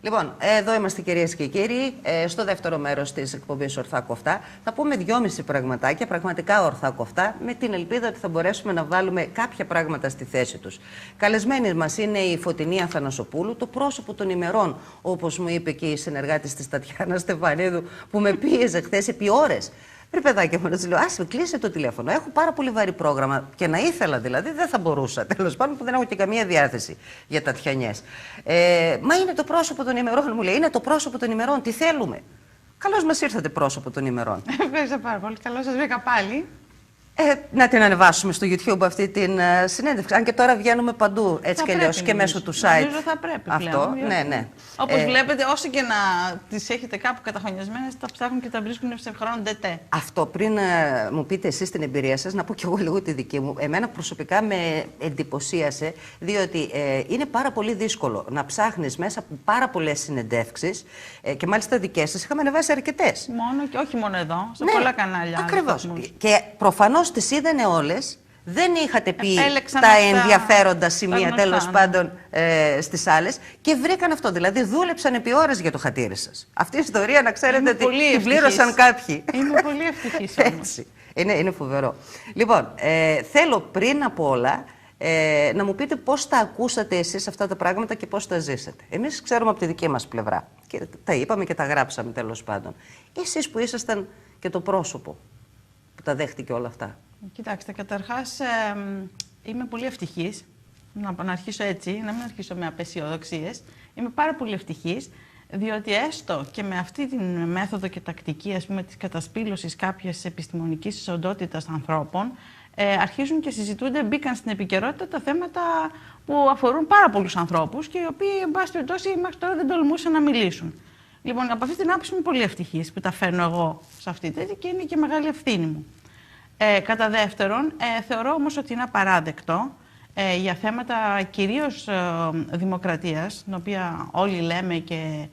Λοιπόν, εδώ είμαστε κυρίες και κύριοι, στο δεύτερο μέρος της εκπομπής Ορθά Κοφτά. Θα πούμε 2,5 πραγματάκια, πραγματικά ορθά κοφτά, με την ελπίδα ότι θα μπορέσουμε να βάλουμε κάποια πράγματα στη θέση τους. Καλεσμένη μας είναι η Φωτεινή Αθανασοπούλου, το πρόσωπο των ημερών, όπως μου είπε και η συνεργάτης της Τατιάνα Στεφανίδου, που με πίεζε χθες επί ώρες. Ρε παιδάκια μου, να της λέω, άσε με, κλείσε το τηλέφωνο. Έχω πάρα πολύ βαρύ πρόγραμμα. Και να ήθελα δηλαδή, δεν θα μπορούσα. Τέλος πάντων, που δεν έχω και καμία διάθεση για τατιανιές. Μα είναι το πρόσωπο των ημερών, μου λέει. Είναι το πρόσωπο των ημερών. Τι θέλουμε. Καλώς μας ήρθατε, πρόσωπο των ημερών. Ευχαριστώ πάρα πολύ. Καλώς σας βρήκα πάλι. Να την ανεβάσουμε στο YouTube αυτή την συνέντευξη. Αν και τώρα βγαίνουμε παντού έτσι και αλλιώς και μέσω του site. Νομίζω θα πρέπει αυτό. Πλέον, ναι. Όπως βλέπετε, όσο και να τις έχετε κάπου καταχωνιασμένες, τα ψάχνουν και τα βρίσκουν ευσεχρόνων ντετέ. Αυτό πριν μου πείτε εσείς την εμπειρία σας, να πω κι εγώ λίγο τη δική μου. Εμένα προσωπικά με εντυπωσίασε, διότι είναι πάρα πολύ δύσκολο να ψάχνεις μέσα από πάρα πολλές συνεντεύξεις και μάλιστα δικές σας. Είχαμε ανεβάσει αρκετές. Μόνο και όχι μόνο εδώ, σε ναι, πολλά κανάλια. Ακριβώς. Και προφανώς τις είδανε όλες. Δεν είχατε πει τα ενδιαφέροντα σημεία, τέλος πάντων, στις άλλες και βρήκαν αυτό. Δηλαδή, δούλεψαν επί ώρες για το χατήρι σας. Αυτή η ιστορία, να ξέρετε, ότι την πλήρωσαν κάποιοι. Είμαι πολύ ευτυχής όμως. Είναι φοβερό. Λοιπόν, θέλω πριν από όλα να μου πείτε πώς τα ακούσατε εσείς αυτά τα πράγματα και πώς τα ζήσατε. Εμείς ξέρουμε από τη δική μας πλευρά. Και τα είπαμε και τα γράψαμε, τέλος πάντων. Εσείς που ήσασταν και το πρόσωπο που τα δέχτηκε όλα αυτά. Κοιτάξτε, καταρχάς είμαι πολύ ευτυχής, να αρχίσω έτσι, να μην αρχίσω με απεσιοδοξίες. Είμαι πάρα πολύ ευτυχής, διότι έστω και με αυτή τη μέθοδο και τακτική, ας πούμε, της κατασπήλωσης κάποιας επιστημονικής οντότητας ανθρώπων, αρχίζουν και συζητούνται, μπήκαν στην επικαιρότητα τα θέματα που αφορούν πάρα πολλούς ανθρώπους και οι οποίοι, εν πάση περιπτώσει, μέχρι τώρα δεν τολμούσαν να μιλήσουν. Λοιπόν, από αυτή την άποψη είμαι πολύ ευτυχής που τα φέρνω εγώ σε αυτή τη και είναι και μεγάλη ευθύνη μου. Κατά δεύτερον, θεωρώ όμως ότι είναι απαράδεκτο για θέματα κυρίως δημοκρατίας, την οποία όλοι λέμε και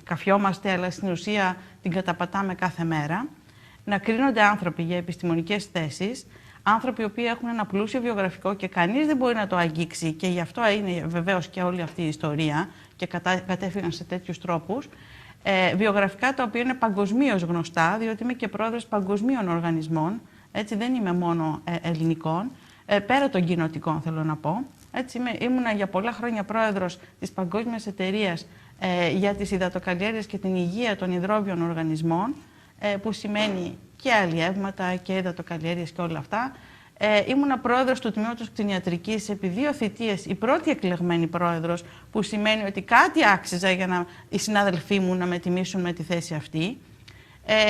καφιόμαστε, αλλά στην ουσία την καταπατάμε κάθε μέρα, να κρίνονται άνθρωποι για επιστημονικές θέσεις, άνθρωποι οι οποίοι έχουν ένα πλούσιο βιογραφικό και κανείς δεν μπορεί να το αγγίξει και γι' αυτό είναι βεβαίως και όλη αυτή η ιστορία και κατέφυγαν σε τέτοιους τρόπους. Βιογραφικά τα οποία είναι παγκοσμίως γνωστά, διότι είμαι και πρόεδρος παγκοσμίων οργανισμών, έτσι δεν είμαι μόνο ελληνικών, πέρα των κοινοτικών θέλω να πω. Έτσι ήμουνα για πολλά χρόνια πρόεδρος της Παγκόσμιας Εταιρείας για τις υδατοκαλλιέργειες και την υγεία των υδρόβιων οργανισμών, που σημαίνει και αλλιεύματα και υδατοκαλλιέργειες και όλα αυτά. Ήμουνα πρόεδρος του Τμήματος Κτηνιατρικής επί 2 θητείες, η πρώτη εκλεγμένη πρόεδρος, που σημαίνει ότι κάτι άξιζα για οι συνάδελφοί μου να με τιμήσουν με τη θέση αυτή.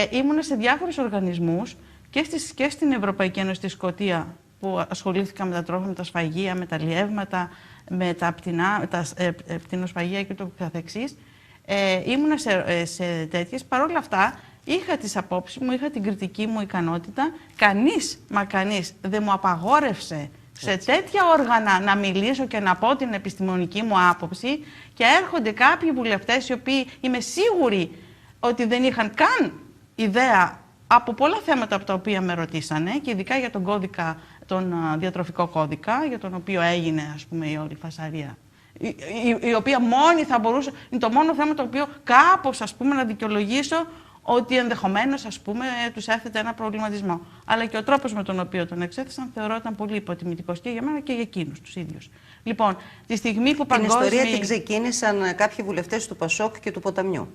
Ήμουνα σε διάφορους οργανισμούς και στην Ευρωπαϊκή Ένωση στη Σκωτία, που ασχολήθηκα με τα τρόφιμα, με τα σφαγεία, με τα αλλιεύματα, με τα πτηνοσφαγεία και το καθεξής. Ήμουνα σε τέτοιες. Παρ' όλα αυτά, είχα τις απόψεις μου, είχα την κριτική μου ικανότητα. Κανείς δεν μου απαγόρευσε σε τέτοια όργανα να μιλήσω και να πω την επιστημονική μου άποψη και έρχονται κάποιοι βουλευτές οι οποίοι είμαι σίγουρη ότι δεν είχαν καν ιδέα από πολλά θέματα από τα οποία με ρωτήσανε και ειδικά για τον κώδικα, τον διατροφικό κώδικα, για τον οποίο έγινε, ας πούμε, η όλη φασαρία. Η οποία μόνη θα μπορούσε, είναι το μόνο θέμα το οποίο κάπως, ας πούμε, να δικαιολογήσω ότι ενδεχομένως, ας πούμε, τους έθετε ένα προβληματισμό. Αλλά και ο τρόπος με τον οποίο τον εξέθεσαν θεωρώ ήταν πολύ υποτιμητικός και για μένα και για εκείνους τους ίδιους. Λοιπόν, τη στιγμή που την ιστορία την ξεκίνησαν κάποιοι βουλευτές του Πασόκ και του Ποταμιού.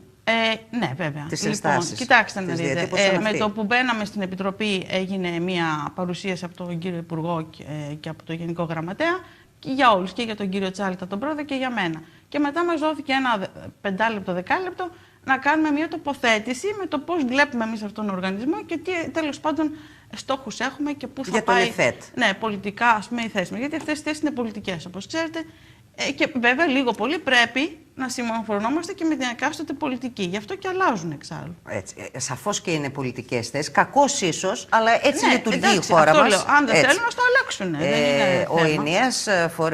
Ναι, βέβαια. Τις ενστάσεις. Κοιτάξτε να δείτε. Με το που μπαίναμε στην Επιτροπή έγινε μια παρουσίαση από τον κύριο Υπουργό και από τον Γενικό Γραμματέα και για όλους, και για τον κύριο Τσάλτα τον πρόεδρο και για μένα. Και μετά μας δόθηκε ένα 5 λεπτό, 10 λεπτό να κάνουμε μια τοποθέτηση με το πώς βλέπουμε εμείς αυτόν τον οργανισμό και τι τέλος πάντων στόχους έχουμε και πού θα πάει. Ναι, πολιτικά, ας πούμε, οι θέσεις μας. Γιατί αυτές οι θέσεις είναι πολιτικές, όπως ξέρετε. Και βέβαια, λίγο πολύ πρέπει να συμμορφωνόμαστε και με την εκάστοτε πολιτική. Γι' αυτό και αλλάζουν εξάλλου. Σαφώς και είναι πολιτικές θέσεις. Κακώς ίσως, αλλά έτσι λειτουργεί εντάξει, η χώρα μας. Λέω, αν δεν θέλουν, να το αλλάξουν.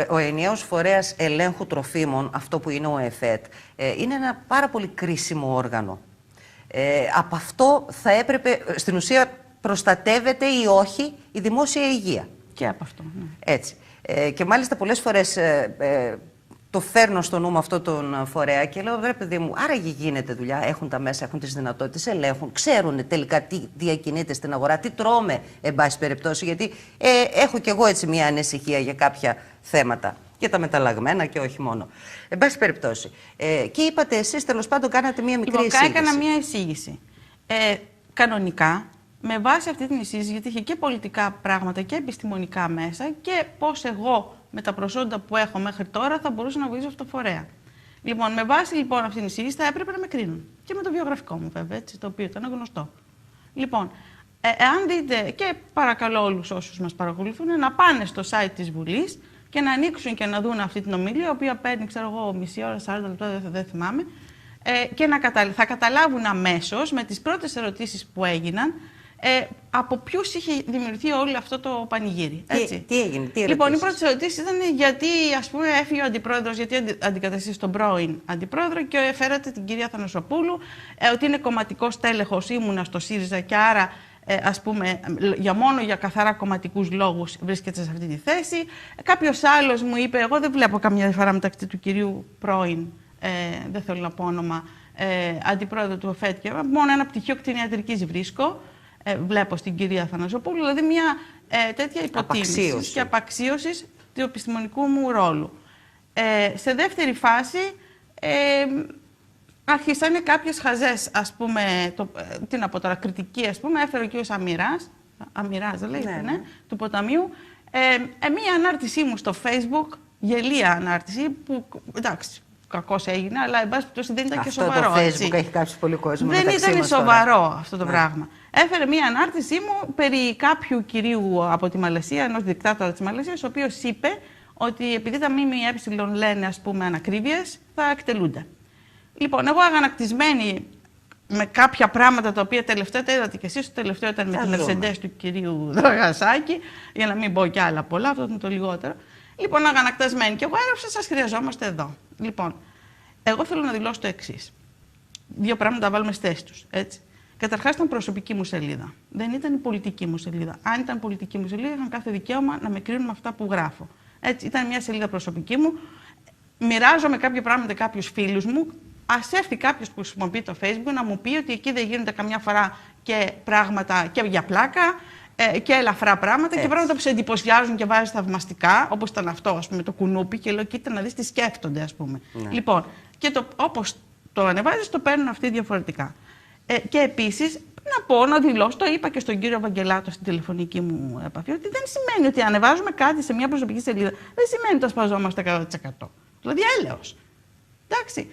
Ο ενιαίος φορέας ελέγχου τροφίμων, αυτό που είναι ο ΕΦΕΤ, είναι ένα πάρα πολύ κρίσιμο όργανο. Από αυτό θα έπρεπε, στην ουσία, προστατεύεται ή όχι η δημόσια υγεία. Και από αυτό. Ναι. Έτσι. Και μάλιστα πολλές φορές το φέρνω στο νου με αυτό τον φορέα και λέω: βρε παιδί μου, άραγε γίνεται δουλειά. Έχουν τα μέσα, έχουν τις δυνατότητες, ελέγχουν, ξέρουν τελικά τι διακινείται στην αγορά, τι τρώμε, εν πάση περιπτώσει. Γιατί έχω κι εγώ έτσι μια ανησυχία για κάποια θέματα. Και τα μεταλλαγμένα και όχι μόνο. Εν πάση περιπτώσει. Και είπατε εσείς, τέλος πάντων, κάνατε μια μικρή εισήγηση. Έκανα μια εισήγηση. Κανονικά, με βάση αυτή την εισήγηση, γιατί είχε και πολιτικά πράγματα και επιστημονικά μέσα και πώς εγώ με τα προσόντα που έχω μέχρι τώρα θα μπορούσα να βοηθήσω αυτό το φορέα. Λοιπόν, με βάση λοιπόν αυτή την εισήγηση θα έπρεπε να με κρίνουν. Και με το βιογραφικό μου, βέβαια, έτσι, το οποίο ήταν γνωστό. Λοιπόν, εάν δείτε, και παρακαλώ όλους όσους μας παρακολουθούν, να πάνε στο site της Βουλής και να ανοίξουν και να δουν αυτή την ομιλία, η οποία παίρνει, ξέρω εγώ, μισή ώρα, 40 λεπτά, δεν θυμάμαι, και θα καταλάβουν αμέσως με τις πρώτες ερωτήσεις που έγιναν από ποιους είχε δημιουργηθεί όλο αυτό το πανηγύρι. Τι έγινε, τι ερωτήσεις? Λοιπόν, οι πρώτες ερωτήσεις ήταν γιατί, ας πούμε, έφυγε ο αντιπρόεδρος, γιατί αντικαταστήσει τον πρώην αντιπρόεδρο και φέρατε την κυρία Θανασοπούλου, ότι είναι κομματικός τέλεχος, ήμουνα στο ΣΥΡΙΖΑ και άρα, ας πούμε, μόνο για καθαρά κομματικούς λόγους βρίσκεται σε αυτή τη θέση. Κάποιος άλλος μου είπε: εγώ δεν βλέπω καμία διαφορά μεταξύ του κυρίου πρώην, δεν θέλω να πω όνομα, αντιπρόεδρο του ΟΦΕΤ, και μόνο ένα πτυχίο κτηνιατρικής βρίσκω. Βλέπω στην κυρία Θανασοπούλου, δηλαδή μια τέτοια υποτίμηση και απαξίωση του επιστημονικού μου ρόλου. Σε δεύτερη φάση, άρχισαν κάποιες χαζές, ας πούμε, τι να πω τώρα, κριτική, ας πούμε, έφερε ο κ. Αμυράς, δεν λέγεται, ναι, του Ποταμίου, μία ανάρτησή μου στο Facebook, γελία ανάρτηση, που, εντάξει, κακώς έγινε, αλλά εν πάση περιπτώσει δεν ήταν αυτό και σοβαρό. Το Facebook έτσι. έχει κάψει πολύ κόσμο. Δεν ήταν σοβαρό αυτό το πράγμα. Έφερε μία ανάρτησή μου περί κάποιου κυρίου από τη Μαλαισία, ενός δικτάτορα της Μαλαισίας, ο οποίος είπε ότι επειδή τα ΜΜΕ λένε, ας πούμε, ανακρίβειες, θα εκτελούνται. Λοιπόν, εγώ αγανακτισμένη με κάποια πράγματα τα οποία τελευταία τα είδατε και εσείς, το τελευταίο ήταν με την Mercedes του κυρίου Δραγασάκη, για να μην πω κι άλλα πολλά, αυτό είναι το λιγότερο. Λοιπόν, αγανακτισμένη και εγώ έγραψα: σας χρειαζόμαστε εδώ. Λοιπόν, εγώ θέλω να δηλώσω το εξής. Δύο πράγματα να βάλουμε στη θέση τους, έτσι. Καταρχάς, ήταν προσωπική μου σελίδα. Δεν ήταν η πολιτική μου σελίδα. Αν ήταν πολιτική μου σελίδα, είχαν κάθε δικαίωμα να με κρίνουν με αυτά που γράφω. Έτσι, ήταν μια σελίδα προσωπική μου. Μοιράζομαι κάποια πράγματα κάποιους φίλους μου. Ας έρθει κάποιος που χρησιμοποιεί το Facebook να μου πει ότι εκεί δεν γίνονται καμιά φορά και πράγματα και για πλάκα και ελαφρά πράγματα και πράγματα που σε εντυπωσιάζουν και βάζεις θαυμαστικά, όπως ήταν αυτό, ας πούμε, το κουνούπι. Και λέω: κοίτα να δεις τι σκέφτονται, ας πούμε. Ναι. Λοιπόν, και όπως το ανεβάζεις, το παίρνουν αυτοί διαφορετικά. Και επίσης, να δηλώσω, το είπα και στον κύριο Βαγγελάτο στην τηλεφωνική μου επαφή, ότι δεν σημαίνει ότι ανεβάζουμε κάτι σε μια προσωπική σελίδα, δεν σημαίνει ότι ασπαζόμαστε 100%. Δηλαδή, έλεος. Εντάξει.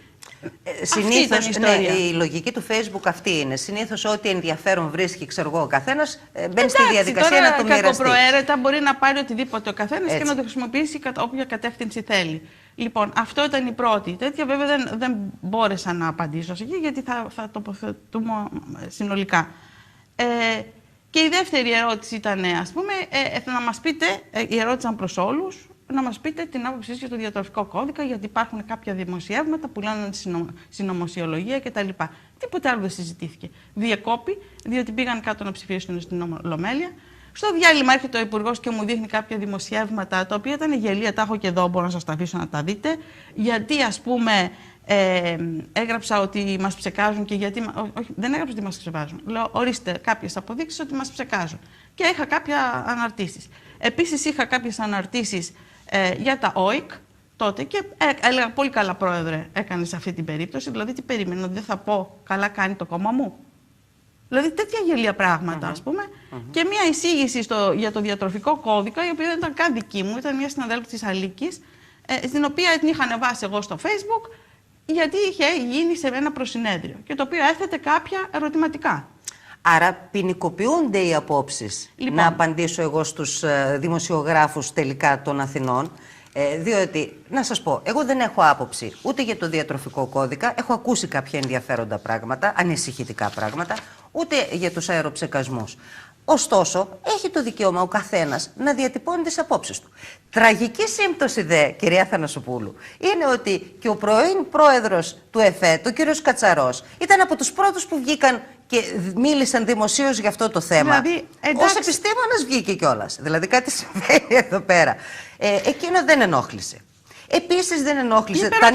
Συνήθως, η λογική του Facebook αυτή είναι. Συνήθως, ό,τι ενδιαφέρον βρίσκει, ξέρω εγώ, ο καθένας μπαίνει στη διαδικασία τώρα, να το μοιραστεί. Κακοπροαίρετα μπορεί να πάρει οτιδήποτε ο καθένας και να το χρησιμοποιήσει κατά όποια κατεύθυνση θέλει. Λοιπόν, αυτό ήταν η πρώτη. Τέτοια, βέβαια, δεν μπόρεσα να απαντήσω εκεί, γιατί θα τοποθετούμε συνολικά. Και η δεύτερη ερώτηση ήταν, ας πούμε, να μας πείτε, η ερώτηση ήταν προς όλους, να μας πείτε την άποψή σας για το διατροφικό κώδικα, γιατί υπάρχουν κάποια δημοσιεύματα που λένε συνωμοσιολογία κτλ. Τίποτε άλλο δεν συζητήθηκε. Διεκόπη, διότι πήγαν κάτω να ψηφίσουν στην Ολομέλεια. Στο διάλειμμα έρχεται ο Υπουργός και μου δείχνει κάποια δημοσιεύματα, τα οποία ήταν γελία, τα έχω και εδώ, μπορώ να σας τα αφήσω να τα δείτε. Γιατί, ας πούμε, έγραψα ότι μας ψεκάζουν και γιατί. Όχι, δεν έγραψα ότι μας ψεκάζουν. Λέω: ορίστε κάποιες αποδείξεις ότι μας ψεκάζουν. Και είχα κάποια αναρτήσεις. Επίσης, είχα κάποιες αναρτήσεις για τα ΟΙΚ τότε και έλεγα: πολύ καλά, πρόεδρε, έκανε σε αυτή την περίπτωση. Δηλαδή, τι περίμενα, δεν θα πω καλά κάνει το κόμμα μου. Δηλαδή, τέτοια γελία πράγματα, ας πούμε. Και μια εισήγηση για το διατροφικό κώδικα, η οποία δεν ήταν καν δική μου, ήταν μια συναδέλφου της Αλίκης, στην οποία την είχα ανεβάσει εγώ στο Facebook, γιατί είχε γίνει σε ένα προσυνέδριο και το οποίο έθετε κάποια ερωτηματικά. Άρα ποινικοποιούνται οι απόψεις, λοιπόν, να απαντήσω εγώ στους δημοσιογράφους τελικά των Αθηνών, διότι, να σας πω, εγώ δεν έχω άποψη ούτε για το διατροφικό κώδικα, έχω ακούσει κάποια ενδιαφέροντα πράγματα, ανησυχητικά πράγματα, ούτε για τους αεροψεκασμούς. Ωστόσο, έχει το δικαίωμα ο καθένας να διατυπώνει τις απόψεις του. Τραγική σύμπτωση δε, κυρία Θανασοπούλου, είναι ότι και ο πρώην πρόεδρος του ΕΦΕ, ο κύριος Κατσαρός, ήταν από τους πρώτους που βγήκαν και μίλησαν δημοσίως για αυτό το θέμα. Δηλαδή, ως επιστήμονας βγήκε κιόλας. Δηλαδή κάτι συμβαίνει εδώ πέρα. Εκείνο δεν ενόχλησε. Επίσης δεν ενόχλησε. Τα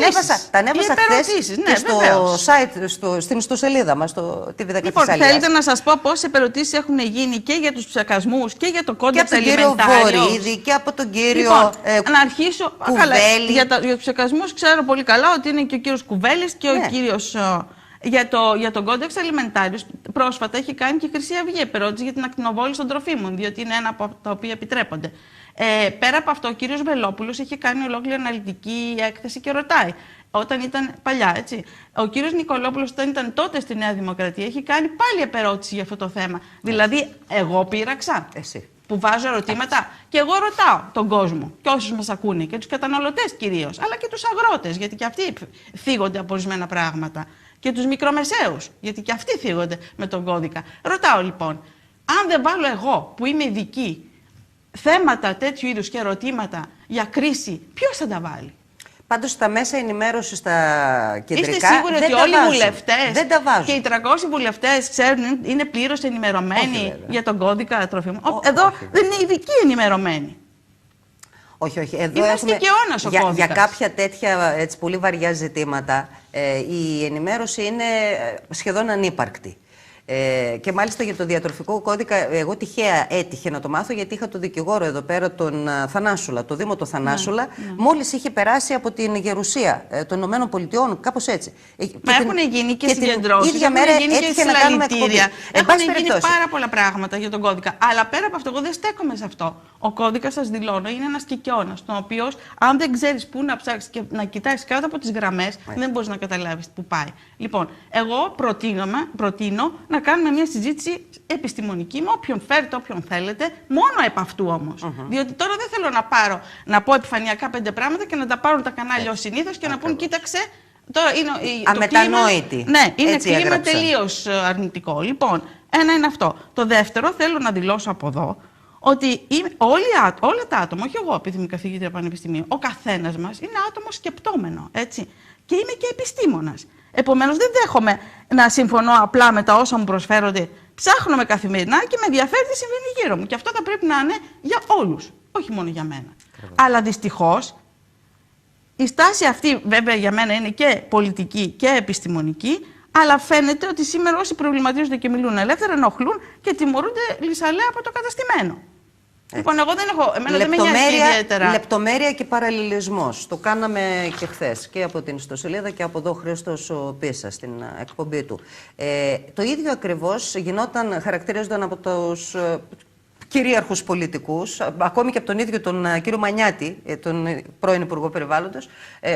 ανέβασα χθες ναι, στο site, στην ιστοσελίδα μας, στο TV10. Λοιπόν, θέλετε να σας πω πόσες επερωτήσεις έχουν γίνει και για τους ψεκασμούς και για το κόντεξ Αλιμεντάριος. Και από τον κύριο Βορίδη και από τον κύριο να αρχίσω. Κουβέλη. Για τους ψεκασμούς ξέρω πολύ καλά ότι είναι και ο κύριος Κουβέλης και ο κύριος. Για τον κόντεξ Αλιμεντάριος, πρόσφατα έχει κάνει και η Χρυσή Αυγή επερώτηση για την ακτινοβόληση των τροφίμων, διότι είναι ένα από τα οποία επιτρέπονται. Πέρα από αυτό, ο κύριος Βελόπουλος είχε κάνει ολόκληρη αναλυτική έκθεση και ρωτάει. Όταν ήταν παλιά, έτσι. Ο κύριος Νικολόπουλος, όταν ήταν τότε στη Νέα Δημοκρατία, έχει κάνει πάλι επερώτηση για αυτό το θέμα. Δηλαδή, εγώ πείραξα. Εσύ. Που βάζω ερωτήματα. Και εγώ ρωτάω τον κόσμο και όσους μας ακούνε και τους καταναλωτές κυρίως, αλλά και τους αγρότες, γιατί και αυτοί θίγονται από ορισμένα πράγματα. Και τους μικρομεσαίους, γιατί και αυτοί θίγονται με τον κώδικα. Ρωτάω λοιπόν, αν δεν βάλω εγώ που είμαι ειδική θέματα τέτοιου είδους και ερωτήματα για κρίση, ποιος θα τα βάλει? Πάντως στα μέσα ενημέρωσης στα κεντρικά. Είστε σίγουροι ότι όλοι οι βουλευτές δεν τα βάζουν. Και οι 300 βουλευτές ξέρουν, είναι πλήρως ενημερωμένοι για τον κώδικα τροφίμων? Εδώ δεν είναι ειδικοί ενημερωμένοι. Όχι. Εδώ είμαστε και αιώνας ο κώδικας. Για κάποια τέτοια έτσι, πολύ βαριά ζητήματα η ενημέρωση είναι σχεδόν ανύπαρκτη. Και μάλιστα για το διατροφικό κώδικα, εγώ τυχαία έτυχε να το μάθω, γιατί είχα τον δικηγόρο εδώ πέρα, τον Θανάσουλα, το Δήμο του Θανάσουλα, μόλις είχε περάσει από την Γερουσία των Ηνωμένων Πολιτειών, κάπως έτσι. Μα έχουν γίνει και συγκεντρώσεις, έχουν γίνει και συλλαλητήρια. Έχουν γίνει πάρα πολλά πράγματα για τον κώδικα. Αλλά πέρα από αυτό, εγώ δεν στέκομαι σε αυτό. Ο κώδικας, σας δηλώνω, είναι ένας κικαιώνας, τον οποίο, αν δεν ξέρεις πού να ψάξεις και να κοιτάξεις κάτω από τις γραμμές, δεν μπορείς να καταλάβεις πού πάει. Λοιπόν, εγώ προτείνω να κάνουμε μια συζήτηση επιστημονική με όποιον φέρετε, όποιον θέλετε, μόνο επ' αυτού όμως. Διότι τώρα δεν θέλω να πω επιφανειακά 5 πράγματα και να τα πάρουν τα κανάλια ως συνήθως και να πούν, κοίταξε. Τώρα είναι αμετανόητη. Ναι, είναι κλίμα τελείως αρνητικό. Λοιπόν, ένα είναι αυτό. Το δεύτερο, θέλω να δηλώσω από εδώ ότι όλα τα άτομα, όχι εγώ επειδή είμαι καθηγήτρια πανεπιστημίου, ο καθένας μας είναι άτομο σκεπτόμενο, έτσι. Και είμαι και επιστήμονας. Επομένως, δεν δέχομαι να συμφωνώ απλά με τα όσα μου προσφέρονται. Ψάχνω καθημερινά και με ενδιαφέρει τι συμβαίνει γύρω μου. Και αυτό θα πρέπει να είναι για όλους, όχι μόνο για μένα. Αλλά δυστυχώς, η στάση αυτή βέβαια για μένα είναι και πολιτική και επιστημονική, αλλά φαίνεται ότι σήμερα όσοι προβληματίζονται και μιλούν ελεύθερα ενοχλούν και τιμωρούνται λυσαλέα από το καταστημένο. Λοιπόν, εγώ δεν έχω. Εμένα δεν με νοιάζει ιδιαίτερα. Λεπτομέρεια και παραλληλισμός. Το κάναμε και χθες και από την ιστοσελίδα και από εδώ ο Χρήστος Πίσα στην εκπομπή του. Το ίδιο ακριβώς γινόταν, χαρακτηρίζονταν από τους κυρίαρχους πολιτικούς, ακόμη και από τον ίδιο τον κύριο Μανιάτη, τον πρώην Υπουργό Περιβάλλοντος,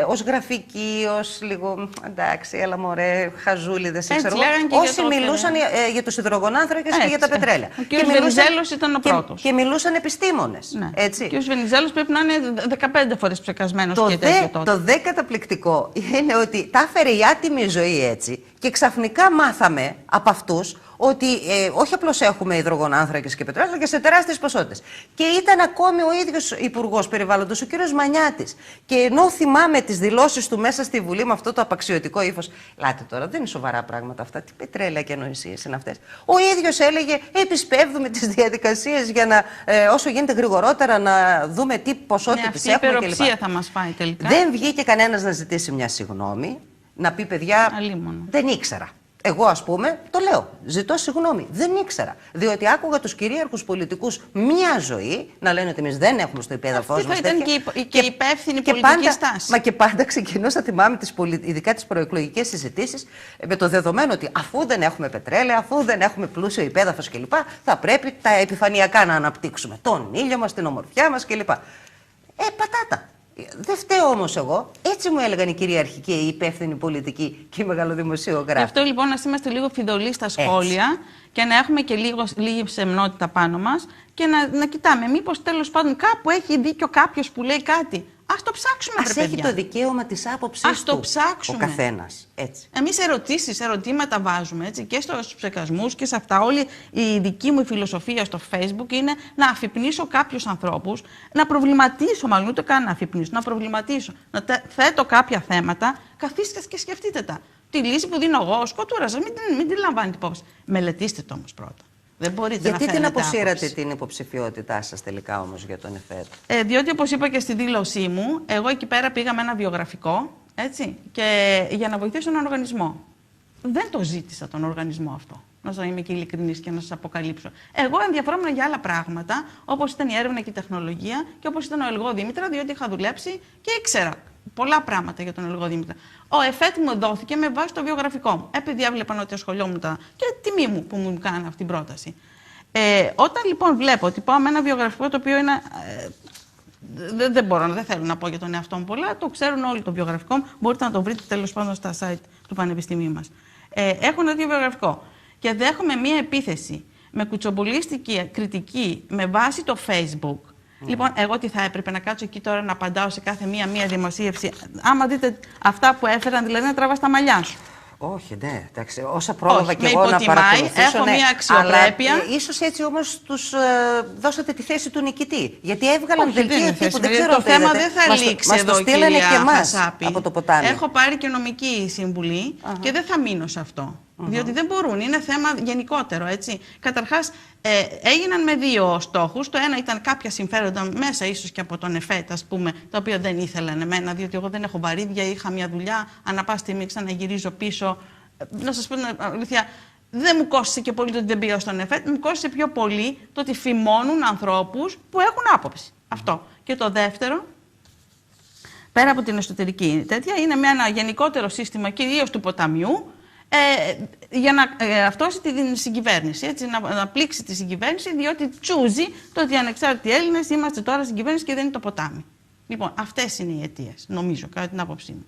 ως γραφική, ως λίγο εντάξει, έλα μωρέ, χαζούλη, δεν ξέρω. Όσοι μιλούσαν για τους υδρογονάνθρακες και για τα πετρέλαια. Ο κ. Βενιζέλος ήταν ο πρώτος. Και μιλούσαν επιστήμονες. Ναι. Έτσι. Ο κ. Βενιζέλος πρέπει να είναι 15 φορές ψεκασμένος και τέτοιο τότε. Το δε καταπληκτικό είναι ότι τα έφερε η άτιμη ζωή έτσι και ξαφνικά μάθαμε από αυτούς ότι όχι απλώς έχουμε υδρογονάνθρακες και πετρέλαιο, αλλά και σε τεράστιες ποσότητες. Και ήταν ακόμη ο ίδιος Υπουργός Περιβάλλοντος, ο κύριος Μανιάτης. Και ενώ θυμάμαι τις δηλώσεις του μέσα στη Βουλή με αυτό το απαξιωτικό ύφος, λάτε τώρα, δεν είναι σοβαρά πράγματα αυτά. Τι πετρέλαια και ανοησίες είναι αυτές? Ο ίδιος έλεγε: επισπεύδουμε τις διαδικασίες για να όσο γίνεται γρηγορότερα να δούμε τι ποσότητες έχουμε κλπ. Αυτή η υπεροψία θα μας φάει τελικά. Δεν βγήκε κανένας να ζητήσει μια συγγνώμη, να πει παιδιά, δεν ήξερα. Εγώ, ας πούμε, το λέω. Ζητώ συγγνώμη. Δεν ήξερα. Διότι άκουγα τους κυρίαρχους πολιτικούς μία ζωή να λένε ότι εμείς δεν έχουμε στο υπέδαφος μας. Αυτό ήταν και υπεύθυνη πολιτική στάση. Μα και πάντα ξεκινούσα, θυμάμαι, ειδικά τις προεκλογικές συζητήσεις, με το δεδομένο ότι αφού δεν έχουμε πετρέλαια, αφού δεν έχουμε πλούσιο υπέδαφος κλπ., θα πρέπει τα επιφανειακά να αναπτύξουμε. Τον ήλιο μας, την ομορφιά μας κλπ. Πατάτα. Δεν φταίω όμως εγώ. Έτσι μου έλεγαν οι κυριαρχικοί, οι υπεύθυνοι πολιτικοί και οι μεγαλοδημοσιογράφοι. Γι' αυτό λοιπόν να είμαστε λίγο φιδωλοί στα σχόλια και να έχουμε και λίγη σεμνότητα πάνω μας και να κοιτάμε. Μήπως τέλος πάντων κάπου έχει δίκιο κάποιος που λέει κάτι. Ας το ψάξουμε, Ας έχει το δικαίωμα της άποψης του. Ας το ψάξουμε. Ο καθένας. Έτσι. Εμείς ερωτήματα βάζουμε έτσι, και στους ψεκασμούς και σε αυτά. Όλη η δική μου φιλοσοφία στο Facebook είναι να αφυπνίσω κάποιους ανθρώπους, να προβληματίσω, μάλλον ούτε καν να αφυπνίσω, να προβληματίσω, να θέτω κάποια θέματα, καθίστε και σκεφτείτε τα. Τη λύση που δίνω εγώ, σκοτούρα σας, μην τη λαμβάνετε υπόψη. Μελετήστε το όμως πρώτα. Δεν μπορείτε Γιατί να την φέρετε αποσύρατε άποψη. την υποψηφιότητά σας τελικά όμως για τον ΕΦΕΤ? Διότι όπως είπα και στη δήλωσή μου, εγώ εκεί πέρα πήγα με ένα βιογραφικό, έτσι, και για να βοηθήσω έναν οργανισμό. Δεν το ζήτησα τον οργανισμό αυτό. Να σας είμαι και ειλικρινής και να σας αποκαλύψω. Εγώ ενδιαφερόμουν για άλλα πράγματα, όπως ήταν η έρευνα και η τεχνολογία και όπως ήταν ο Ελγό Δήμητρα, διότι είχα δουλέψει και ήξερα πολλά πράγματα για τον Ελγό Δήμητρα. Ο ΕΦΕΤ μου δόθηκε με βάση το βιογραφικό μου. Επειδή έβλεπαν ότι ασχολιόμουν και τιμή μου που μου κάνανε αυτή την πρόταση. Όταν λοιπόν βλέπω ότι πάω με ένα βιογραφικό το οποίο είναι. Δεν θέλω να πω για τον εαυτό μου πολλά, το ξέρουν όλοι το βιογραφικό μου. Μπορείτε να το βρείτε τέλος πάντων στα site του Πανεπιστημίου μας. Έχω ένα βιογραφικό και δέχομαι μία επίθεση με κουτσομπολίστικη κριτική με βάση το Facebook. Λοιπόν, εγώ τι θα έπρεπε να κάτσω εκεί τώρα να απαντάω σε κάθε μία δημοσίευση. Άμα δείτε αυτά που έφεραν, δηλαδή να τραβάς τα μαλλιά σου. Όχι, ναι, εντάξει, όσα πρόλαβα και εγώ υποτιμάει, να παρακολουθήσω, έχω ναι, μια αξιοπρέπεια. Αλλά ίσως έτσι όμως τους δώσατε τη θέση του νικητή. Γιατί έβγαλαν δελτία τύπου, δεν ξέρω το θέμα δεν θα λήξει μας εδώ, το στείλανε κυρία και εμάς Χασάπη. από το ποτάμι. Έχω πάρει και νομική συμβουλή και δεν θα μείνω σε αυτό. Διότι δεν μπορούν, είναι θέμα γενικότερο, έτσι. Καταρχάς, έγιναν με δύο στόχους. Το ένα ήταν κάποια συμφέροντα μέσα ίσως και από τον ΕΦΕΤ, ας πούμε, τα οποία δεν ήθελαν εμένα, διότι εγώ δεν έχω βαρύδια, είχα μια δουλειά, ανά πάση στιγμή ξαναγυρίζω πίσω. Να σας πω την αλήθεια, δεν μου κόστησε και πολύ το ότι δεν πήγα στον ΕΦΕΤ, μου κόστησε πιο πολύ το ότι φημώνουν ανθρώπους που έχουν άποψη. Αυτό. Και το δεύτερο, πέρα από την εσωτερική τέτοια, είναι με ένα γενικότερο σύστημα, κυρίως του ποταμιού, για να αυτόσει την συγκυβέρνηση, έτσι, να πλήξει τη συγκυβέρνηση, διότι τσούζει το ότι οι ανεξάρτητοι Έλληνες είμαστε τώρα στην κυβέρνηση και δεν είναι το ποτάμι. Λοιπόν, αυτές είναι οι αιτίες, νομίζω, κατά την άποψή μου.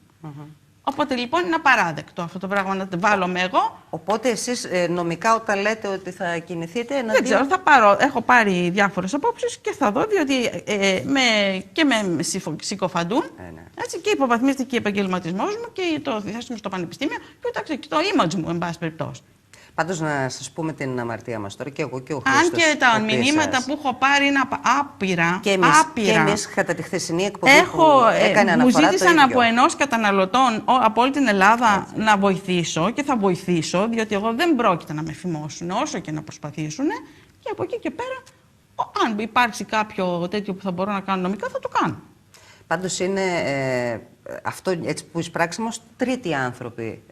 Οπότε λοιπόν είναι απαράδεκτο αυτό το πράγμα να το βάλω εγώ. Οπότε εσείς νομικά όταν λέτε ότι θα κινηθείτε... Δεν ξέρω, θα πάρω, έχω πάρει διάφορες απόψεις και θα δω, διότι και με συκοφαντούν, ναι. έτσι, και υποβαθμίζεται και ο επαγγελματισμός μου και το θέση μου στο πανεπιστήμιο και το image μου, εν πάση περιπτώσει. Πάντως να σας πούμε την αμαρτία μας τώρα και εγώ και ο Χρήστος. Αν και τα μηνύματα που έχω πάρει είναι άπειρα. Και εμείς κατά τη χθεσινή εκπομπή που έκανε αναφορά μου ζήτησαν το ίδιο. από ενός καταναλωτών από όλη την Ελλάδα να βοηθήσω και θα βοηθήσω, διότι εγώ δεν πρόκειται να με φημώσουν όσο και να προσπαθήσουν. Και από εκεί και πέρα, αν υπάρξει κάποιο τέτοιο που θα μπορώ να κάνω νομικά, θα το κάνω. Πάντως είναι αυτό έτσι που εισπράξαμε ως τρίτοι άνθρωποι.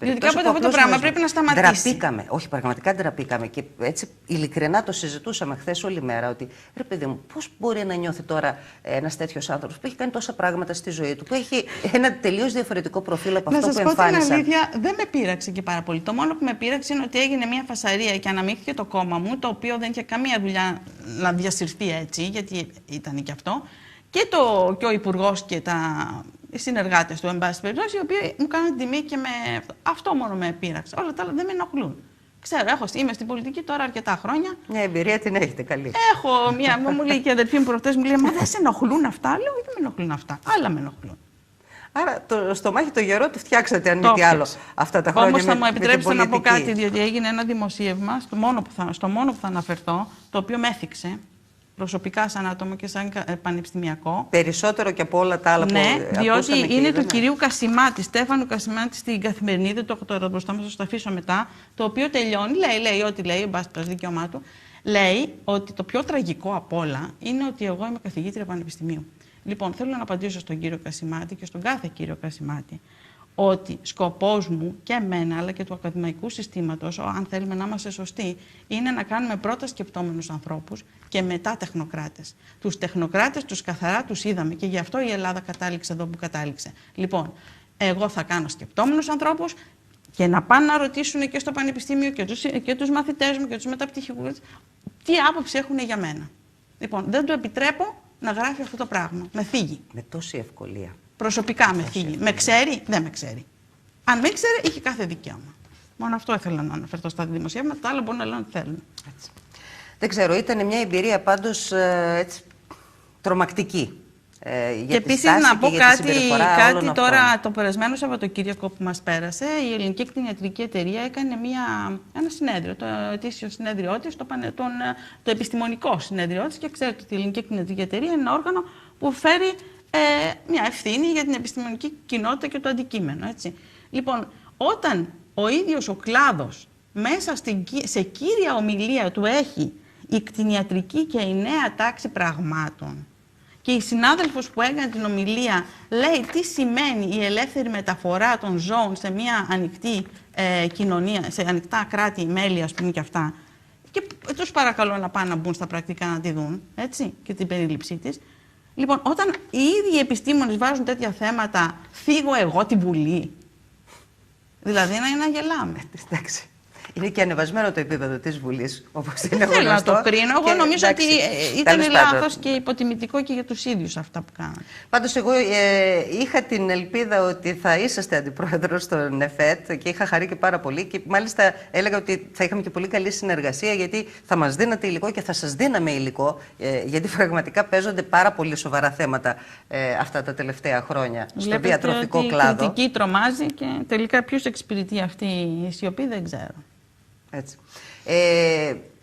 Γιατί κάποτε αυτό το πράγμα πρέπει να σταματήσει. Ντραπήκαμε. Όχι, πραγματικά ντραπήκαμε. Και έτσι ειλικρινά το συζητούσαμε χθες όλη μέρα. Ότι ρε παιδί μου, πώς μπορεί να νιώθει τώρα ένας τέτοιος άνθρωπος που έχει κάνει τόσα πράγματα στη ζωή του, που έχει ένα τελείως διαφορετικό προφίλ από αυτό που εμφάνισαν. Να σας πω την αλήθεια, δεν με πείραξε και πάρα πολύ. Το μόνο που με πείραξε είναι ότι έγινε μια φασαρία και αναμίχθηκε το κόμμα μου, το οποίο δεν είχε καμία δουλειά να διασυρθεί έτσι, γιατί ήταν και αυτό. Και ο Υπουργός και οι συνεργάτες του, εν πάση περιπτώσει, οι οποίοι μου κάνουν τιμή και αυτό μόνο με πείραξε. Όλα τα άλλα δεν με ενοχλούν. Ξέρω, είμαι στην πολιτική τώρα αρκετά χρόνια. Μια εμπειρία την έχετε καλή. Μου λέει και η αδερφή μου προχτές, μου λέει, μα δεν σε ενοχλούν αυτά. Λέω, δεν με ενοχλούν αυτά. Άλλα με ενοχλούν. Άρα το στομάχι το γερό του φτιάξατε, αν μη τι άλλο, αυτά τα χρόνια. Όμως θα μου επιτρέψετε να πω κάτι, διότι έγινε ένα δημοσίευμα, στο μόνο που θα αναφερθώ, το οποίο με έθιξε. Προσωπικά σαν άτομο και σαν πανεπιστημιακό. Περισσότερο και από όλα τα άλλα που διότι είναι του κυρίου Κασιμάτη, Στέφανου Κασιμάτη στην Καθημερινή, δεν το έχω τώρα μπροστά μου, θα το αφήσω μετά, το οποίο τελειώνει, λέει ό,τι λέει, εν πάση δικαίωμά του, λέει ότι το πιο τραγικό απ' όλα είναι ότι εγώ είμαι καθηγήτρια πανεπιστημίου. Λοιπόν, θέλω να απαντήσω στον κύριο Κασιμάτη και στον κάθε κύριο Κασιμάτη, ότι σκοπός μου και εμένα αλλά και του ακαδημαϊκού συστήματος, αν θέλουμε να είμαστε σωστοί, είναι να κάνουμε πρώτα σκεπτόμενους ανθρώπους και μετά τεχνοκράτες. Τους τεχνοκράτες τους καθαρά τους είδαμε και γι' αυτό η Ελλάδα κατάληξε εδώ που κατάληξε. Λοιπόν, εγώ θα κάνω σκεπτόμενους ανθρώπους και να πάνε να ρωτήσουν και στο πανεπιστήμιο και τους μαθητές μου και τους μεταπτυχιακούς τι άποψη έχουν για μένα. Λοιπόν, δεν του επιτρέπω να γράφει αυτό το πράγμα. Με θίγει. Με τόση ευκολία. Προσωπικά με θίγει. Με ξέρει, δεν με ξέρει. Αν με ξέρει, είχε κάθε δικαίωμα. Μόνο αυτό ήθελα να αναφερθώ στα δημοσιεύματα. Τα άλλα μπορούν να λένε ό,τι θέλουν. Έτσι. Δεν ξέρω, ήταν μια εμπειρία πάντως έτσι, τρομακτική. Και επίσης να πω κάτι τώρα, το περασμένο Σαββατοκύριακο που μας πέρασε, η Ελληνική Κτηνιατρική Εταιρεία έκανε ένα συνέδριο, το ετήσιο συνέδριό της, το επιστημονικό συνέδριό της. Και ξέρετε ότι η Ελληνική Κτηνιατρική Εταιρεία είναι ένα όργανο που φέρει μια ευθύνη για την επιστημονική κοινότητα και το αντικείμενο. Έτσι. Λοιπόν, όταν ο ίδιος ο κλάδος μέσα σε κύρια ομιλία του έχει η κτηνιατρική και η νέα τάξη πραγμάτων και η συνάδελφος που έκανε την ομιλία λέει τι σημαίνει η ελεύθερη μεταφορά των ζώων σε μια ανοιχτή κοινωνία, σε ανοιχτά κράτη-μέλη, ας πούμε, και αυτά, και τους παρακαλώ να πάνε να μπουν στα πρακτικά να τη δουν, έτσι, και την περίληψή της. Λοιπόν, όταν οι ίδιοι επιστήμονες βάζουν τέτοια θέματα, θίγω εγώ τη Βουλή. Δηλαδή, να γελάμε. Εντάξει. Είναι και ανεβασμένο το επίπεδο της Βουλής, όπως είναι γνωστό. Θέλω να το κρίνω. Εγώ νομίζω εντάξει, ότι ήταν λάθος και υποτιμητικό και για τους ίδιους αυτά που κάνανε. Πάντως, εγώ είχα την ελπίδα ότι θα είσαστε αντιπρόεδρος στον ΕΦΕΤ και είχα χαρεί και πάρα πολύ. Και μάλιστα έλεγα ότι θα είχαμε και πολύ καλή συνεργασία, γιατί θα μας δίνατε υλικό και θα σας δίναμε υλικό. Γιατί πραγματικά παίζονται πάρα πολύ σοβαρά θέματα αυτά τα τελευταία χρόνια στο διατροφικό κλάδο. Η κριτική τρομάζει και τελικά ποιος εξυπηρετεί αυτή η σιωπή δεν ξέρω. Έτσι.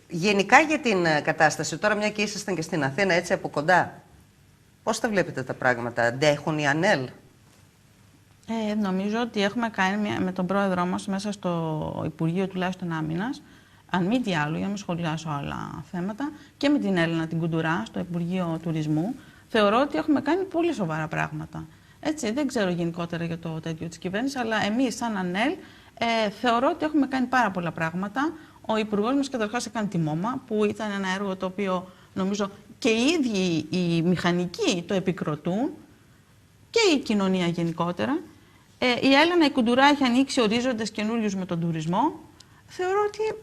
Γενικά για την κατάσταση, τώρα μια και ήσασταν και στην Αθήνα έτσι από κοντά, πώς τα βλέπετε τα πράγματα, αντέχουν οι ΑΝΕΛ? Νομίζω ότι έχουμε κάνει με τον πρόεδρό μας μέσα στο Υπουργείο τουλάχιστον Άμυνας, αν μη τι άλλο, για να μην σχολιάσω άλλα θέματα, και με την Έλληνα την Κουντουρά στο Υπουργείο Τουρισμού, θεωρώ ότι έχουμε κάνει πολύ σοβαρά πράγματα. Έτσι, δεν ξέρω γενικότερα για το τέτοιο της κυβέρνησης, αλλά εμείς σαν ΑΝΕΛ θεωρώ ότι έχουμε κάνει πάρα πολλά πράγματα. Ο Υπουργός μας καταρχάς έκανε τη ΜΟΜΑ, που ήταν ένα έργο το οποίο νομίζω και οι ίδιοι οι μηχανικοί το επικροτούν και η κοινωνία γενικότερα. Η Έλληνα η Κουντουρά έχει ανοίξει ορίζοντες καινούριους με τον τουρισμό. Θεωρώ ότι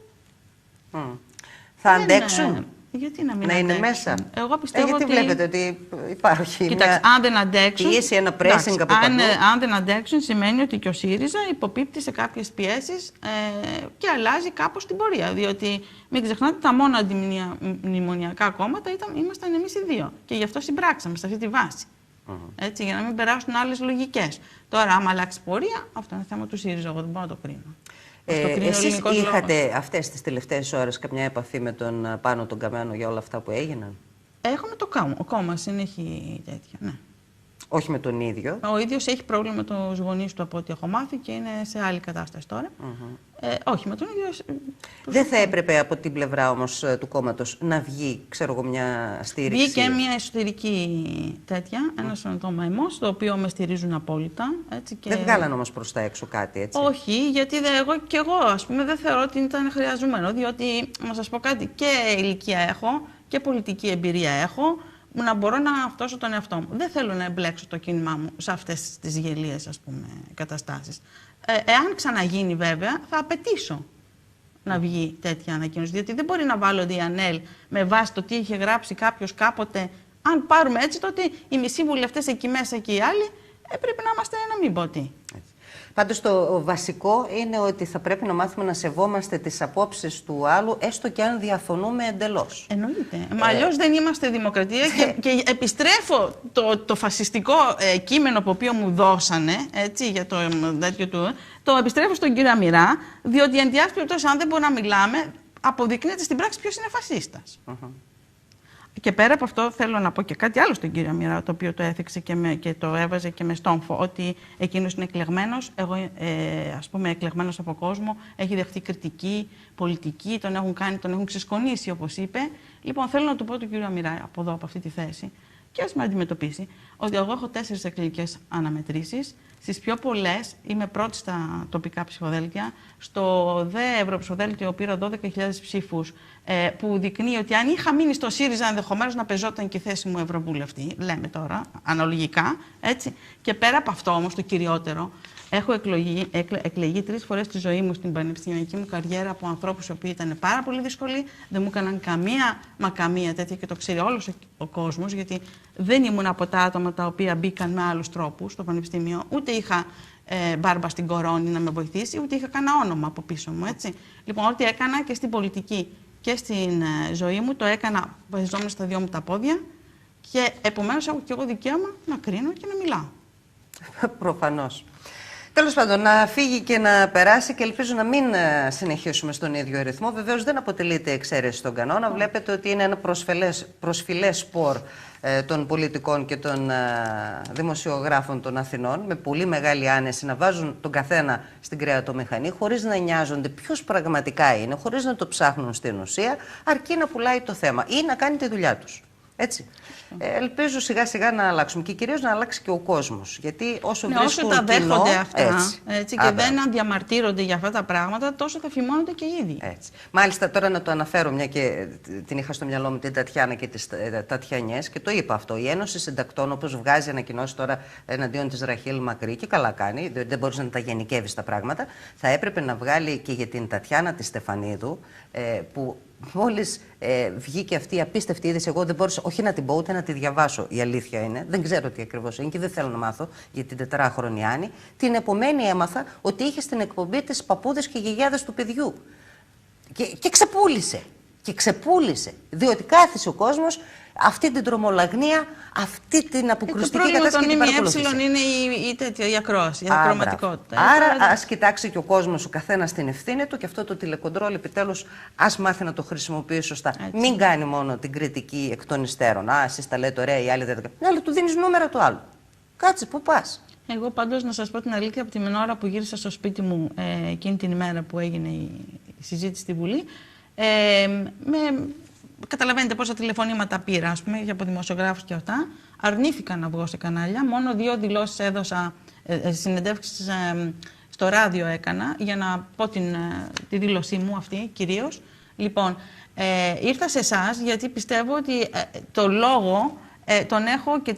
θα αντέξουν. Γιατί να μην είναι μέσα. Εγώ πιστεύω γιατί ότι... βλέπετε ότι υπάρχει Κοιτάξτε, αν δεν αντέξουν, πίεση, ένα pressing από παντού. Αν δεν αντέξουν, σημαίνει ότι και ο ΣΥΡΙΖΑ υποπίπτει σε κάποιες πιέσεις και αλλάζει κάπως την πορεία. Διότι μην ξεχνάτε, τα μόνα αντιμνημονιακά κόμματα ήμασταν εμείς οι δύο. Και γι' αυτό συμπράξαμε σε αυτή τη βάση. Έτσι, για να μην περάσουν άλλες λογικές. Τώρα, άμα αλλάξει πορεία, αυτό είναι θέμα του ΣΥΡΙΖΑ. Εγώ δεν μπορώ να το κρίνω. Εσείς είχατε αυτές τις τελευταίες ώρες καμιά επαφή με τον Πάνο τον Καμένο για όλα αυτά που έγιναν? Έχουμε το κόμμα, συνέχει τέτοια, ναι. Όχι με τον ίδιο. Ο ίδιος έχει πρόβλημα με τους γονείς του από ό,τι έχω μάθει και είναι σε άλλη κατάσταση τώρα. Όχι με τον ίδιο. Δεν θα έπρεπε από την πλευρά όμως του κόμματος να βγει, ξέρω εγώ, μια στήριξη? Βγήκε μια εσωτερική τέτοια, ένα σωματώμα αιμός, το οποίο με στηρίζουν απόλυτα. Έτσι, και... Δεν βγάλαν όμως προς τα έξω κάτι, έτσι? Όχι, γιατί εγώ ας πούμε δεν θεωρώ ότι ήταν χρειαζόμενο, διότι να σας πω κάτι, και ηλικία έχω και πολιτική εμπειρία έχω, να μπορώ να αυτόσω τον εαυτό μου. Δεν θέλω να εμπλέξω το κίνημά μου σε αυτές τις γελίες, ας πούμε, καταστάσεις. Εάν ξαναγίνει βέβαια, θα απαιτήσω να βγει τέτοια ανακοίνωση. Διότι δεν μπορεί να βάλλονται οι ΑΝΕΛ με βάση το τι είχε γράψει κάποιος κάποτε. Αν πάρουμε έτσι, τότε οι μισοί βουλευτές εκεί μέσα και οι άλλοι πρέπει να είμαστε να μην πω τι. Πάντως το βασικό είναι ότι θα πρέπει να μάθουμε να σεβόμαστε τις απόψεις του άλλου, έστω και αν διαφωνούμε εντελώς. Εννοείται. Μα αλλιώς δεν είμαστε δημοκρατία και επιστρέφω το φασιστικό κείμενο που οποίο μου δώσανε, έτσι, για το τέτοιο του, το επιστρέφω στον κύριο Αμυρά, διότι εν διάφορες περιπτώσεις, αν δεν μπορούμε να μιλάμε, αποδεικνύεται στην πράξη ποιος είναι φασίστας. Και πέρα από αυτό θέλω να πω και κάτι άλλο στον κύριο Αμυρά, το οποίο το έθιξε και το έβαζε και με στόμφο, ότι εκείνος είναι εκλεγμένος, εγώ ας πούμε εκλεγμένος από κόσμο, έχει δεχτεί κριτική, πολιτική, τον έχουν ξεσκονίσει όπως είπε. Λοιπόν, θέλω να του πω τον κύριο Αμυρά από εδώ, από αυτή τη θέση, και ας με αντιμετωπίσει, ότι εγώ έχω 4 εκλογικές αναμετρήσεις. Στις πιο πολλές είμαι πρώτη στα τοπικά ψηφοδέλτια. Στο ΔΕ Ευρωψηφοδέλτιο πήρα 12.000 ψήφους, που δεικνύει ότι αν είχα μείνει στο ΣΥΡΙΖΑ, ενδεχομένως να πεζόταν και η θέση μου ευρωβουλευτή. Λέμε τώρα, αναλογικά. Έτσι. Και πέρα από αυτό όμως, το κυριότερο, έχω εκλεγεί 3 φορές στη ζωή μου στην πανεπιστημιακή μου καριέρα από ανθρώπους οι οποίοι ήταν πάρα πολύ δύσκολοι, δεν μου έκαναν καμία τέτοια, και το ξέρει όλος ο κόσμος, γιατί δεν ήμουν από τα άτομα τα οποία μπήκαν με άλλους τρόπους στο πανεπιστήμιο, ούτε είχα μπάρμπα στην κορώνη να με βοηθήσει, ούτε είχα κανένα όνομα από πίσω μου. Έτσι. Λοιπόν, ό,τι έκανα και στην πολιτική και στην ζωή μου, το έκανα βασιζόμενα στα 2 μου τα πόδια, και επομένως έχω και εγώ δικαίωμα να κρίνω και να μιλάω. Προφανώς. Τέλος πάντων, να φύγει και να περάσει και ελπίζω να μην συνεχίσουμε στον ίδιο ρυθμό. Βεβαίως δεν αποτελείται εξαίρεση στον κανόνα. Βλέπετε ότι είναι ένα προσφυλές σπορ των πολιτικών και των δημοσιογράφων των Αθηνών, με πολύ μεγάλη άνεση να βάζουν τον καθένα στην κρεατομηχανή, χωρίς να νοιάζονται ποιος πραγματικά είναι, χωρίς να το ψάχνουν στην ουσία, αρκεί να πουλάει το θέμα ή να κάνει τη δουλειά τους. Έτσι. Ελπίζω σιγά σιγά να αλλάξουμε και κυρίως να αλλάξει και ο κόσμος. Γιατί όσο βρίσκουν όσο τα δέχονται κοινό, αυτά έτσι, και δεν διαμαρτύρονται για αυτά τα πράγματα, τόσο θα φημώνονται και οι ίδιοι. Έτσι. Μάλιστα, τώρα να το αναφέρω, μια και την είχα στο μυαλό μου την Τατιάνα και τις Τατιανιές, και το είπα αυτό. Η Ένωση Συντακτών, όπως βγάζει ανακοινώσεις τώρα εναντίον της Ραχήλ Μακρύ, και καλά κάνει, δεν μπορείς να τα γενικεύεις τα πράγματα, θα έπρεπε να βγάλει και για την Τατιάνα τη Στεφανίδου, που μόλις βγήκε αυτή η απίστευτη είδηση, εγώ δεν μπορούσα όχι να την πω ούτε να τη διαβάσω. Η αλήθεια είναι, δεν ξέρω τι ακριβώς είναι και δεν θέλω να μάθω για την 4χρονη Άννη. Την επομένη έμαθα ότι είχε στην εκπομπή της παππούδες και γιαγιάδες του παιδιού. Και ξεπούλησε. Και ξεπούλησε. Διότι κάθισε ο κόσμος αυτή την τρομολαγνία, αυτή την αποκρουστική κατάσταση. Το πρόβλημα των ΜΜΕ είναι η ακρόαση, η ακροματικότητα. Άρα ας κοιτάξει και ο κόσμος, ο καθένας την ευθύνη του, και αυτό το τηλεκοντρόλ επιτέλους ας μάθει να το χρησιμοποιεί σωστά. Έτσι. Μην κάνει μόνο την κριτική εκ των υστέρων. Εσείς τα λέτε ωραία, οι άλλοι δεν τα κάνουν. Ναι, αλλά του δίνεις νούμερα του άλλου. Κάτσε, πού πας. Εγώ πάντως να σας πω την αλήθεια, από την ώρα που γύρισα στο σπίτι μου εκείνη την ημέρα που έγινε η συζήτηση στη Βουλή, καταλαβαίνετε πόσα τηλεφωνήματα πήρα, ας πούμε, από δημοσιογράφους και αυτά. Αρνήθηκα να βγω σε κανάλια. Μόνο 2 δηλώσεις έδωσα, συνεντεύξεις στο ράδιο έκανα, για να πω τη δήλωσή μου αυτή κυρίως. Λοιπόν, ήρθα σε εσάς γιατί πιστεύω ότι το λόγο τον έχω και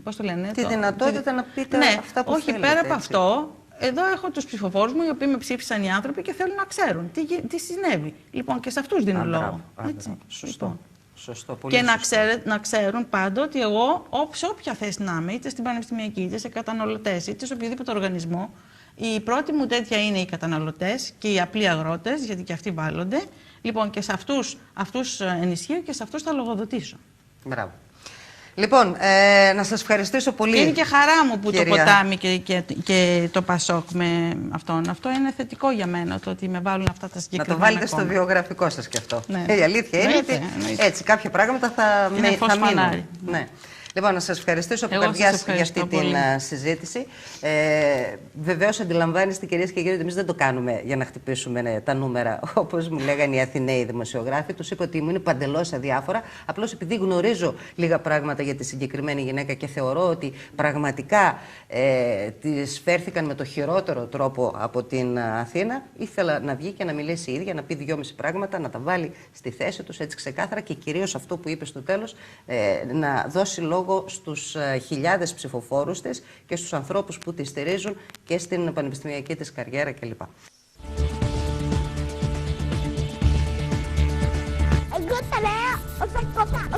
πώς το λένε, τη δυνατότητα να πείτε αυτά που θέλετε. Όχι, πέρα από αυτό. Εδώ έχω τους ψηφοφόρους μου, οι οποίοι με ψήφισαν οι άνθρωποι και θέλουν να ξέρουν τι συνέβη. Λοιπόν, και σε αυτούς δίνω λόγο. Έτσι. Σωστό. Λοιπόν. Σωστό, πολύ και σωστό. να ξέρουν πάντα ότι εγώ, σε όποια θέση να είμαι, είτε στην πανεπιστημιακή, είτε σε καταναλωτές, είτε σε οποιοδήποτε οργανισμό, η πρώτη μου τέτοια είναι οι καταναλωτές και οι απλοί αγρότες, γιατί και αυτοί βάλλονται. Λοιπόν, και σε αυτούς ενισχύω και σε αυτούς θα λογοδοτήσω. Μπράβο. Λοιπόν, να σας ευχαριστήσω πολύ. Και είναι και χαρά μου που το ποτάμι και το Πασόκ με αυτόν. Αυτό είναι θετικό για μένα, το ότι με βάλουν αυτά τα συγκεκριμένα. Να το βάλετε στο βιογραφικό σας και αυτό. Ναι. Η αλήθεια είναι ότι έτσι κάποια πράγματα θα μείνουν. Ναι. Λοιπόν, να σας ευχαριστήσω από καρδιάς για αυτή την συζήτηση. Βεβαίως αντιλαμβάνεστε, κυρίες και κύριοι, ότι εμείς δεν το κάνουμε για να χτυπήσουμε τα νούμερα, όπως μου λέγανε οι Αθηναίοι δημοσιογράφοι. Τους είπα ότι μου είναι παντελώς αδιάφορα. Απλώς επειδή γνωρίζω λίγα πράγματα για τη συγκεκριμένη γυναίκα και θεωρώ ότι πραγματικά της φέρθηκαν με το χειρότερο τρόπο από την Αθήνα, ήθελα να βγει και να μιλήσει η ίδια, να πει 2,5 πράγματα, να τα βάλει στη θέση τους έτσι ξεκάθαρα και κυρίως αυτό που είπε στο τέλος, να δώσει λόγο στους χιλιάδες ψηφοφόρους της και στους ανθρώπους που τη στηρίζουν και στην πανεπιστημιακή της καριέρα κλπ. Εγώ τα λέω,